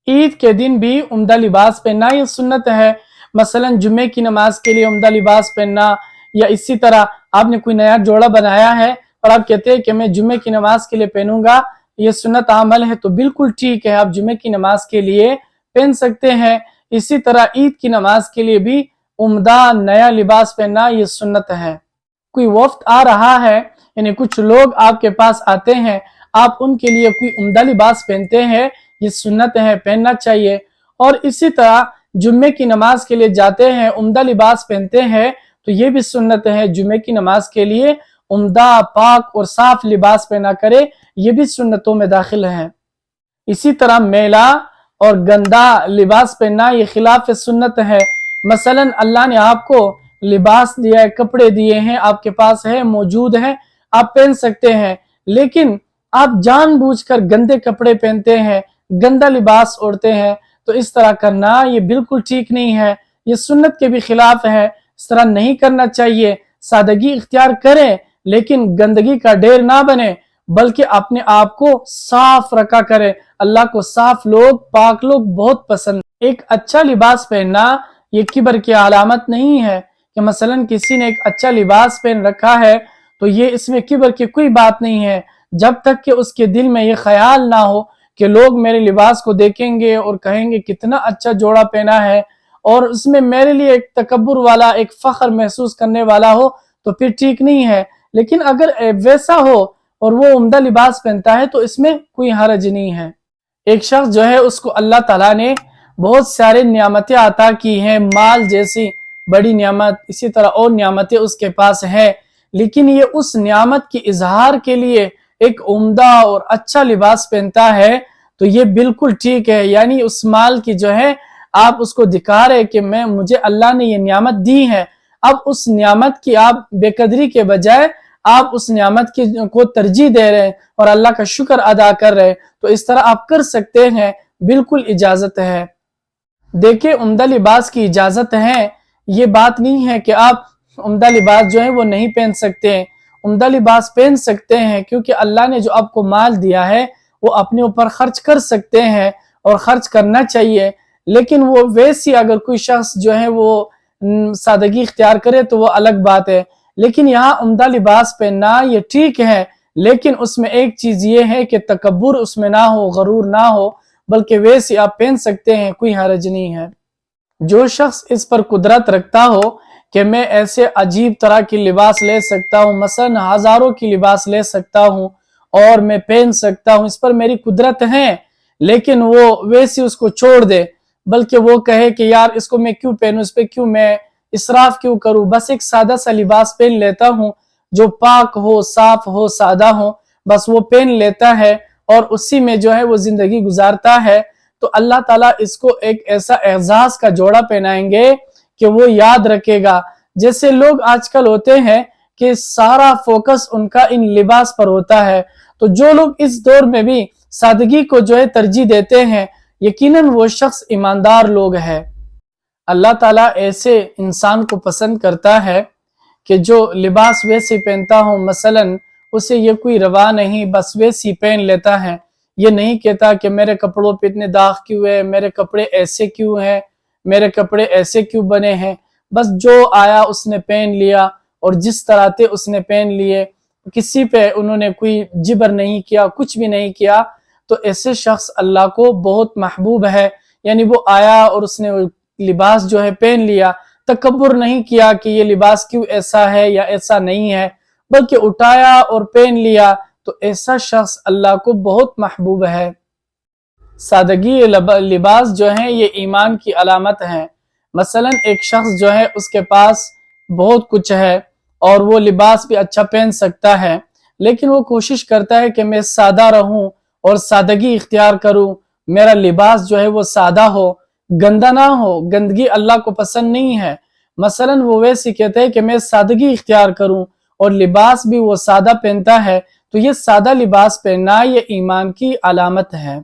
ईद के दिन भी उम्दा लिबास पहनना ये सुन्नत है। मसलन जुम्मे की नमाज के लिए उम्दा लिबास पहनना, या इसी तरह आपने कोई नया जोड़ा बनाया है और आप कहते हैं कि मैं जुम्मे की नमाज के लिए पहनूंगा, ये सुन्नत अमल है, तो बिल्कुल ठीक है, आप जुम्मे की नमाज के लिए पहन सकते हैं। इसी तरह ईद की नमाज के लिए भी उम्दा नया लिबास पहनना ये सुन्नत है। कोई वफ्त आ रहा है, यानी कुछ लोग आपके पास आते हैं, आप उनके लिए कोई उम्दा लिबास पहनते हैं, ये सुन्नत है, पहनना चाहिए। और इसी तरह जुम्मे की नमाज के लिए जाते हैं, उम्दा लिबास पहनते हैं, तो ये भी सुन्नत है, जुम्मे की नमाज के लिए उम्दा पाक और साफ लिबास पहना करे, ये भी सुन्नतों में दाखिल है। इसी तरह मैला और गंदा लिबास पहनना ये खिलाफ सुन्नत है। मसलन अल्लाह ने आपको लिबास दिया है, कपड़े दिए हैं, आपके पास है, मौजूद है, आप पहन सकते हैं, लेकिन आप जानबूझकर गंदे कपड़े पहनते हैं, गंदा लिबास ओढ़ते हैं, तो इस तरह करना ये बिल्कुल ठीक नहीं है, ये सुन्नत के भी खिलाफ है। इस तरह नहीं करना चाहिए। सादगी इख्तियार करें, लेकिन गंदगी का ढेर ना बने, बल्कि अपने आप को साफ रखा करें। अल्लाह को साफ लोग, पाक लोग बहुत पसंद। एक अच्छा लिबास पहनना ये किबर की अलामत नहीं है कि मसलन किसी ने एक अच्छा लिबास पहन रखा है तो ये इसमें किबर की कोई बात नहीं है, जब तक कि उसके दिल में ये ख्याल ना हो कि लोग मेरे लिबास को देखेंगे और कहेंगे कितना अच्छा जोड़ा पहना है, और उसमें मेरे लिए एक तकब्बुर वाला, एक फख्र महसूस करने वाला हो, तो फिर ठीक नहीं है। लेकिन अगर वैसा हो और वो उम्दा लिबास पहनता है तो इसमें कोई हरज नहीं है। एक शख्स जो है उसको अल्लाह ताला ने बहुत सारे नियामतें अता की हैं, माल जैसी बड़ी नियामत, इसी तरह और नियामतें उसके पास है, लेकिन ये उस नियामत की इजहार के लिए एक उम्दा और अच्छा लिबास पहनता है, तो ये बिल्कुल ठीक है। यानी उस माल की जो है आप उसको दिखा रहे कि मुझे अल्लाह ने ये नियामत दी है, अब उस नियामत की आप बेकदरी के बजाय आप उस नियामत को तरजीह दे रहे हैं और अल्लाह का शुक्र अदा कर रहे हैं, तो इस तरह आप कर सकते हैं, बिल्कुल इजाजत है। देखिए, उम्दा लिबास की इजाजत है, ये बात नहीं है कि आप उम्दा लिबास जो है वो नहीं पहन सकते हैं। उम्दा लिबास पहन सकते हैं, क्योंकि अल्लाह ने जो आपको माल दिया है वो अपने ऊपर खर्च कर सकते हैं और खर्च करना चाहिए। लेकिन वो वैसी अगर कोई शख्स जो है वो सादगी इख्तियार करे तो वो अलग बात है। लेकिन यहाँ उम्दा लिबास पहनना ये ठीक है, लेकिन उसमें एक चीज ये है कि तकब्बुर उसमें ना हो, गरूर ना हो, बल्कि वैसे आप पहन सकते हैं, कोई हरज नहीं है। जो शख्स इस पर कुदरत रखता हो कि मैं ऐसे अजीब तरह की लिबास ले सकता हूँ, मसलन हजारों की लिबास ले सकता हूँ और मैं पहन सकता हूँ, इस पर मेरी कुदरत है, लेकिन वो वैसे उसको छोड़ दे, बल्कि वो कहे कि यार इसको मैं क्यों पहनूं, इस पे क्यों मैं इसराफ क्यों करूं, बस एक सादा सा लिबास पहन लेता हूँ जो पाक हो, साफ हो, सादा हो, बस वो पहन लेता है और उसी में जो है वो जिंदगी गुजारता है, तो अल्लाह ताला इसको एक ऐसा एजाज का जोड़ा पहनाएंगे कि वो याद रखेगा। जैसे लोग आजकल होते हैं कि सारा फोकस उनका इन लिबास पर होता है, तो जो लोग इस दौर में भी सादगी को जो है तरजीह देते हैं, यकीनन वो शख्स ईमानदार लोग है। अल्लाह ताला ऐसे इंसान को पसंद करता है कि जो लिबास वैसे पहनता हो, मसलन उसे ये कोई रवा नहीं, बस वैसी पहन लेता है, ये नहीं कहता कि मेरे कपड़ों पे इतने दाग क्यों है, मेरे कपड़े ऐसे क्यों हैं, मेरे कपड़े ऐसे क्यों बने हैं, बस जो आया उसने पहन लिया और जिस तरह थे उसने पहन लिए, किसी पे उन्होंने कोई जिबर नहीं किया, कुछ भी नहीं किया, तो ऐसे शख्स अल्लाह को बहुत महबूब है। यानी वो आया और उसने लिबास जो है पहन लिया, तकब्बुर नहीं किया कि ये लिबास क्यों ऐसा है या ऐसा नहीं है, बल्कि उठाया और पहन लिया, तो ऐसा शख्स अल्लाह को बहुत महबूब है। सादगी लिबास जो है ये ईमान की अलामत है। मसलन एक शख्स जो है उसके पास बहुत कुछ है और वो लिबास भी अच्छा पहन सकता है, लेकिन वो कोशिश करता है कि मैं सादा रहूं और सादगी इख्तियार करूं, मेरा लिबास जो है वो सादा हो, गंदा ना हो, गंदगी अल्लाह को पसंद नहीं है। मसलन वो वैसे कहते हैं कि मैं सादगी इख्तियार करूं और लिबास भी वो सादा पहनता है, तो ये सादा लिबास पहनना ये ईमान की अलामत है।